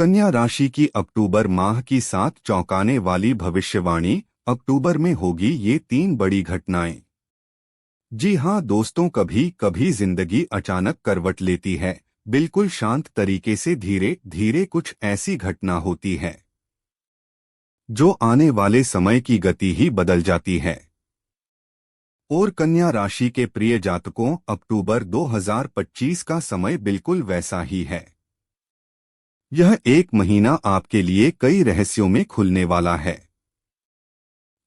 कन्या राशि की अक्टूबर माह की 7 चौंकाने वाली भविष्यवाणी। अक्टूबर में होगी ये 3 बड़ी घटनाएं। जी हाँ दोस्तों, कभी कभी जिंदगी अचानक करवट लेती है। बिल्कुल शांत तरीके से धीरे धीरे कुछ ऐसी घटना होती है जो आने वाले समय की गति ही बदल जाती है। और कन्या राशि के प्रिय जातकों, अक्टूबर 2025 का समय बिल्कुल वैसा ही है। यह एक महीना आपके लिए कई रहस्यों में खुलने वाला है,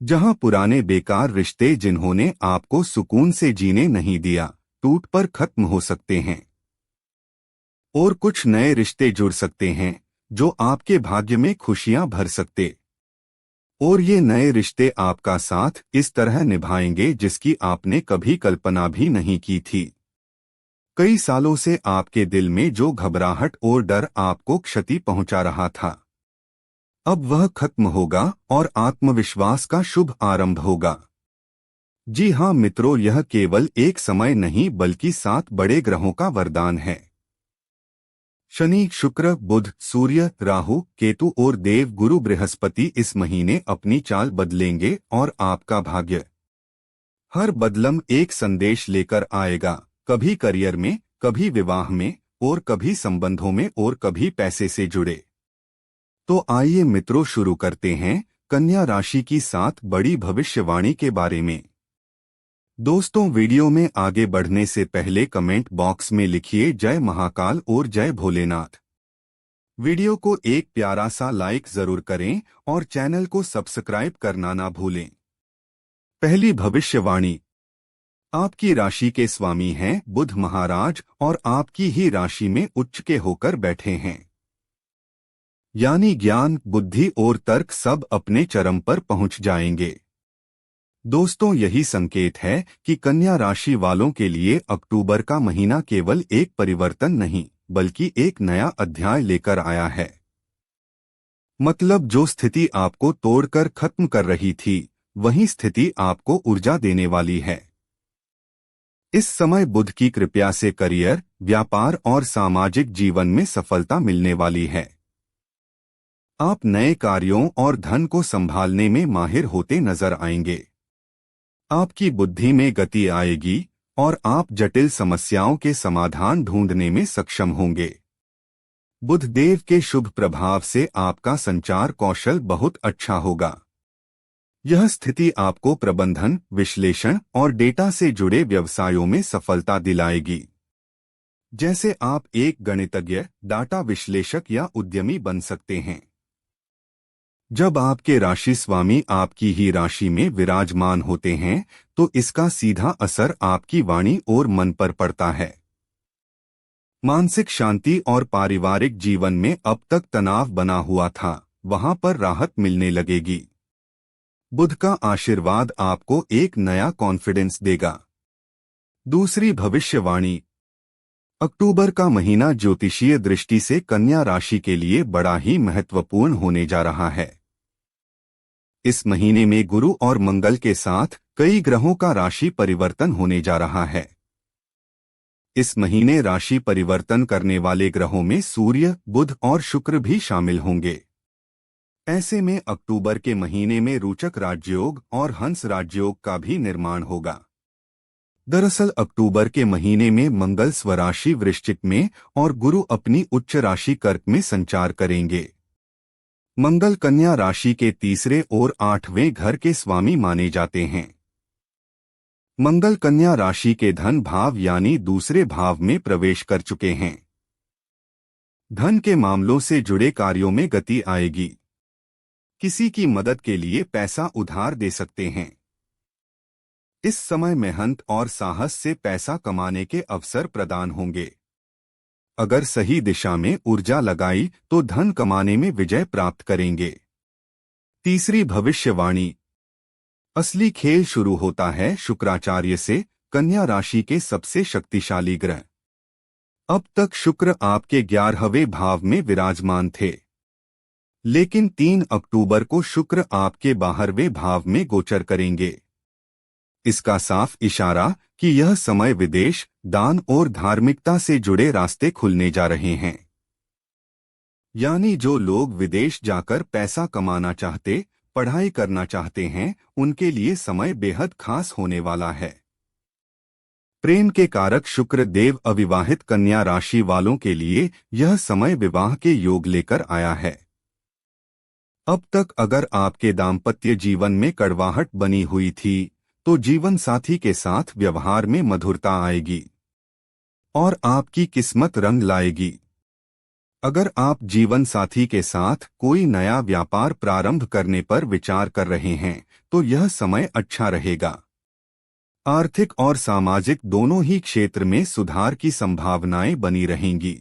जहां पुराने बेकार रिश्ते जिन्होंने आपको सुकून से जीने नहीं दिया, टूट पर खत्म हो सकते हैं और कुछ नए रिश्ते जुड़ सकते हैं जो आपके भाग्य में खुशियां भर सकते। और ये नए रिश्ते आपका साथ इस तरह निभाएंगे जिसकी आपने कभी कल्पना भी नहीं की थी। कई सालों से आपके दिल में जो घबराहट और डर आपको क्षति पहुंचा रहा था, अब वह खत्म होगा और आत्मविश्वास का शुभ आरंभ होगा। जी हाँ मित्रों, यह केवल एक समय नहीं बल्कि 7 बड़े ग्रहों का वरदान है। शनि, शुक्र, बुध, सूर्य, राहु, केतु और देव गुरु बृहस्पति इस महीने अपनी चाल बदलेंगे और आपका भाग्य हर बदलम एक संदेश लेकर आएगा। कभी करियर में, कभी विवाह में और कभी संबंधों में और कभी पैसे से जुड़े। तो आइए मित्रों शुरू करते हैं कन्या राशि की 7 बड़ी भविष्यवाणी के बारे में। दोस्तों, वीडियो में आगे बढ़ने से पहले कमेंट बॉक्स में लिखिए जय महाकाल और जय भोलेनाथ। वीडियो को एक प्यारा सा लाइक जरूर करें और चैनल को सब्सक्राइब करना ना भूलें। पहली भविष्यवाणी। आपकी राशि के स्वामी हैं बुध महाराज और आपकी ही राशि में उच्च के होकर बैठे हैं, यानी ज्ञान, बुद्धि और तर्क सब अपने चरम पर पहुंच जाएंगे। दोस्तों, यही संकेत है कि कन्या राशि वालों के लिए अक्टूबर का महीना केवल एक परिवर्तन नहीं बल्कि एक नया अध्याय लेकर आया है। मतलब जो स्थिति आपको तोड़कर खत्म कर रही थी, वही स्थिति आपको ऊर्जा देने वाली है। इस समय बुध की कृपा से करियर, व्यापार और सामाजिक जीवन में सफलता मिलने वाली है। आप नए कार्यों और धन को संभालने में माहिर होते नजर आएंगे। आपकी बुद्धि में गति आएगी और आप जटिल समस्याओं के समाधान ढूंढने में सक्षम होंगे। बुध देव के शुभ प्रभाव से आपका संचार कौशल बहुत अच्छा होगा। यह स्थिति आपको प्रबंधन, विश्लेषण और डेटा से जुड़े व्यवसायों में सफलता दिलाएगी। जैसे आप एक गणितज्ञ, डाटा विश्लेषक या उद्यमी बन सकते हैं। जब आपके राशि स्वामी आपकी ही राशि में विराजमान होते हैं तो इसका सीधा असर आपकी वाणी और मन पर पड़ता है। मानसिक शांति और पारिवारिक जीवन में अब तक तनाव बना हुआ था, वहां पर राहत मिलने लगेगी। बुध का आशीर्वाद आपको एक नया कॉन्फिडेंस देगा। दूसरी भविष्यवाणी। अक्टूबर का महीना ज्योतिषीय दृष्टि से कन्या राशि के लिए बड़ा ही महत्वपूर्ण होने जा रहा है। इस महीने में गुरु और मंगल के साथ कई ग्रहों का राशि परिवर्तन होने जा रहा है। इस महीने राशि परिवर्तन करने वाले ग्रहों में सूर्य, बुध और शुक्र भी शामिल होंगे। ऐसे में अक्टूबर के महीने में रोचक राजयोग और हंस राजयोग का भी निर्माण होगा। दरअसल अक्टूबर के महीने में मंगल स्वराशि वृश्चिक में और गुरु अपनी उच्च राशि कर्क में संचार करेंगे। मंगल कन्या राशि के तीसरे और 8वें घर के स्वामी माने जाते हैं। मंगल कन्या राशि के धन भाव यानी दूसरे भाव में प्रवेश कर चुके हैं। धन के मामलों से जुड़े कार्यों में गति आएगी। किसी की मदद के लिए पैसा उधार दे सकते हैं। इस समय मेहनत और साहस से पैसा कमाने के अवसर प्रदान होंगे। अगर सही दिशा में ऊर्जा लगाई तो धन कमाने में विजय प्राप्त करेंगे। तीसरी भविष्यवाणी। असली खेल शुरू होता है शुक्राचार्य से, कन्या राशि के सबसे शक्तिशाली ग्रह। अब तक शुक्र आपके 11वें भाव में विराजमान थे, लेकिन 3 अक्टूबर को शुक्र आपके 12वें भाव में गोचर करेंगे। इसका साफ इशारा कि यह समय विदेश, दान और धार्मिकता से जुड़े रास्ते खुलने जा रहे हैं। यानी जो लोग विदेश जाकर पैसा कमाना चाहते, पढ़ाई करना चाहते हैं, उनके लिए समय बेहद खास होने वाला है। प्रेम के कारक शुक्र देव अविवाहित कन्या राशि वालों के लिए यह समय विवाह के योग लेकर आया है। अब तक अगर आपके दाम्पत्य जीवन में कड़वाहट बनी हुई थी, तो जीवन साथी के साथ व्यवहार में मधुरता आएगी और आपकी किस्मत रंग लाएगी। अगर आप जीवन साथी के साथ कोई नया व्यापार प्रारंभ करने पर विचार कर रहे हैं, तो यह समय अच्छा रहेगा। आर्थिक और सामाजिक दोनों ही क्षेत्र में सुधार की संभावनाएं बनी रहेंगी।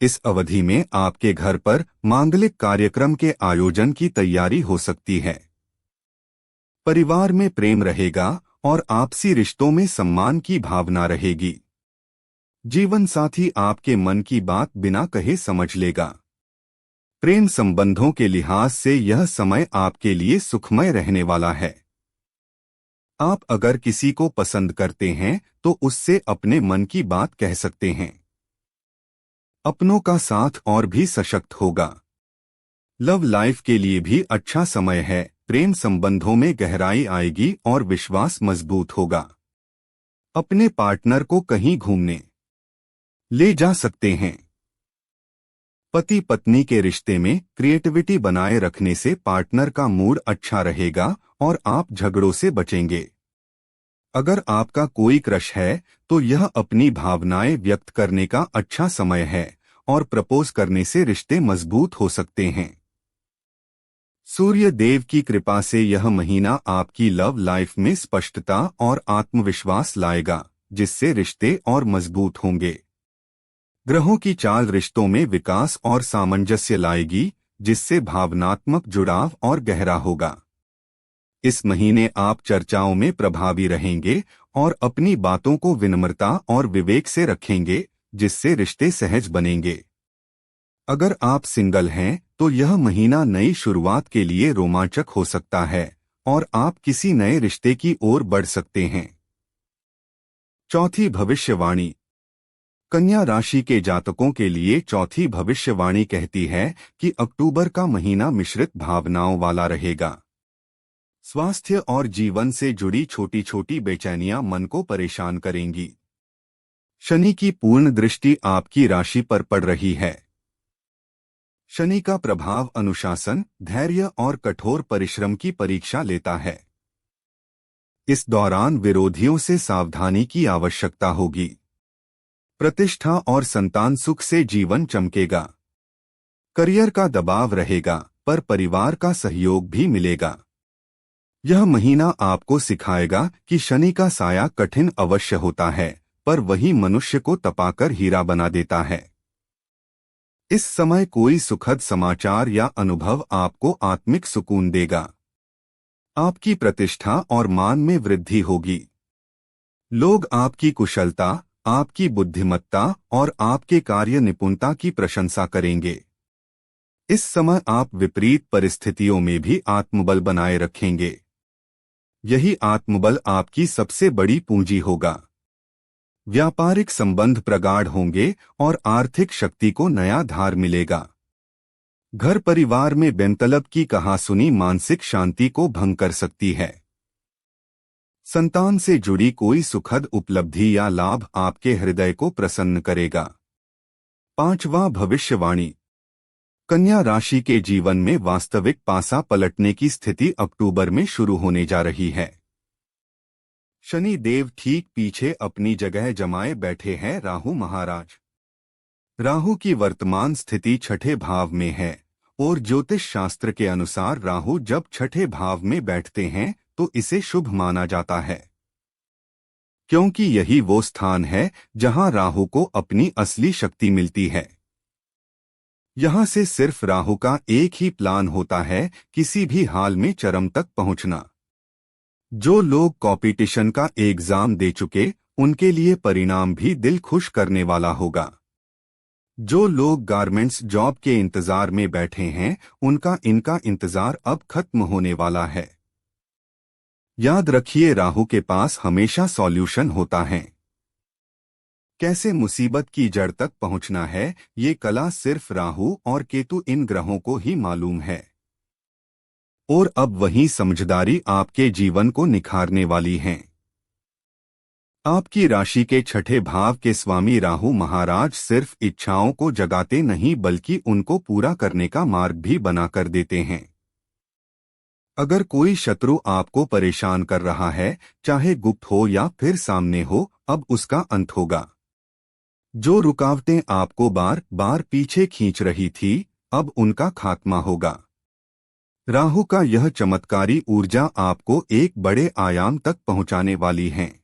इस अवधि में आपके घर पर मांगलिक कार्यक्रम के आयोजन की तैयारी हो सकती है। परिवार में प्रेम रहेगा और आपसी रिश्तों में सम्मान की भावना रहेगी। जीवन साथी आपके मन की बात बिना कहे समझ लेगा। प्रेम संबंधों के लिहाज से यह समय आपके लिए सुखमय रहने वाला है। आप अगर किसी को पसंद करते हैं तो उससे अपने मन की बात कह सकते हैं। अपनों का साथ और भी सशक्त होगा। लव लाइफ के लिए भी अच्छा समय है। प्रेम संबंधों में गहराई आएगी और विश्वास मजबूत होगा। अपने पार्टनर को कहीं घूमने ले जा सकते हैं। पति पत्नी के रिश्ते में क्रिएटिविटी बनाए रखने से पार्टनर का मूड अच्छा रहेगा और आप झगड़ों से बचेंगे। अगर आपका कोई क्रश है तो यह अपनी भावनाएं व्यक्त करने का अच्छा समय है और प्रपोज करने से रिश्ते मजबूत हो सकते हैं। सूर्य देव की कृपा से यह महीना आपकी लव लाइफ में स्पष्टता और आत्मविश्वास लाएगा, जिससे रिश्ते और मजबूत होंगे। ग्रहों की चाल रिश्तों में विकास और सामंजस्य लाएगी, जिससे भावनात्मक जुड़ाव और गहरा होगा। इस महीने आप चर्चाओं में प्रभावी रहेंगे और अपनी बातों को विनम्रता और विवेक से रखेंगे, जिससे रिश्ते सहज बनेंगे। अगर आप सिंगल हैं तो यह महीना नई शुरुआत के लिए रोमांचक हो सकता है और आप किसी नए रिश्ते की ओर बढ़ सकते हैं। चौथी भविष्यवाणी। कन्या राशि के जातकों के लिए चौथी भविष्यवाणी कहती है कि अक्टूबर का महीना मिश्रित भावनाओं वाला रहेगा। स्वास्थ्य और जीवन से जुड़ी छोटी छोटी बेचैनियां मन को परेशान करेंगी। शनि की पूर्ण दृष्टि आपकी राशि पर पड़ रही है। शनि का प्रभाव अनुशासन, धैर्य और कठोर परिश्रम की परीक्षा लेता है। इस दौरान विरोधियों से सावधानी की आवश्यकता होगी। प्रतिष्ठा और संतान सुख से जीवन चमकेगा। करियर का दबाव रहेगा, पर परिवार का सहयोग भी मिलेगा। यह महीना आपको सिखाएगा कि शनि का साया कठिन अवश्य होता है, पर वही मनुष्य को तपाकर हीरा बना देता है। इस समय कोई सुखद समाचार या अनुभव आपको आत्मिक सुकून देगा। आपकी प्रतिष्ठा और मान में वृद्धि होगी। लोग आपकी कुशलता, आपकी बुद्धिमत्ता और आपके कार्य निपुणता की प्रशंसा करेंगे। इस समय आप विपरीत परिस्थितियों में भी आत्मबल बनाए रखेंगे। यही आत्मबल आपकी सबसे बड़ी पूंजी होगा। व्यापारिक संबंध प्रगाढ़ होंगे और आर्थिक शक्ति को नया धार मिलेगा। घर परिवार में बेमतलब की कहासुनी मानसिक शांति को भंग कर सकती है। संतान से जुड़ी कोई सुखद उपलब्धि या लाभ आपके हृदय को प्रसन्न करेगा। पांचवां भविष्यवाणी। कन्या राशि के जीवन में वास्तविक पासा पलटने की स्थिति अक्टूबर में शुरू होने जा रही है। शनि देव ठीक पीछे अपनी जगह जमाए बैठे हैं राहु महाराज। राहु की वर्तमान स्थिति छठे भाव में है और ज्योतिष शास्त्र के अनुसार राहु जब छठे भाव में बैठते हैं तो इसे शुभ माना जाता है, क्योंकि यही वो स्थान है जहां राहु को अपनी असली शक्ति मिलती है। यहां से सिर्फ राहु का एक ही प्लान होता है, किसी भी हाल में चरम तक पहुंचना। जो लोग कंपटीशन का एग्जाम दे चुके, उनके लिए परिणाम भी दिल खुश करने वाला होगा। जो लोग गारमेंट्स जॉब के इंतजार में बैठे हैं, इनका इंतजार अब खत्म होने वाला है। याद रखिए, राहु के पास हमेशा सॉल्यूशन होता है। कैसे मुसीबत की जड़ तक पहुंचना है, ये कला सिर्फ राहु और केतु इन ग्रहों को ही मालूम है। और अब वही समझदारी आपके जीवन को निखारने वाली है। आपकी राशि के छठे भाव के स्वामी राहु महाराज सिर्फ इच्छाओं को जगाते नहीं बल्कि उनको पूरा करने का मार्ग भी बनाकर देते हैं। अगर कोई शत्रु आपको परेशान कर रहा है, चाहे गुप्त हो या फिर सामने हो, अब उसका अंत होगा। जो रुकावटें आपको बार बार पीछे खींच रही थी, अब उनका खात्मा होगा। राहु का यह चमत्कारी ऊर्जा आपको एक बड़े आयाम तक पहुंचाने वाली है।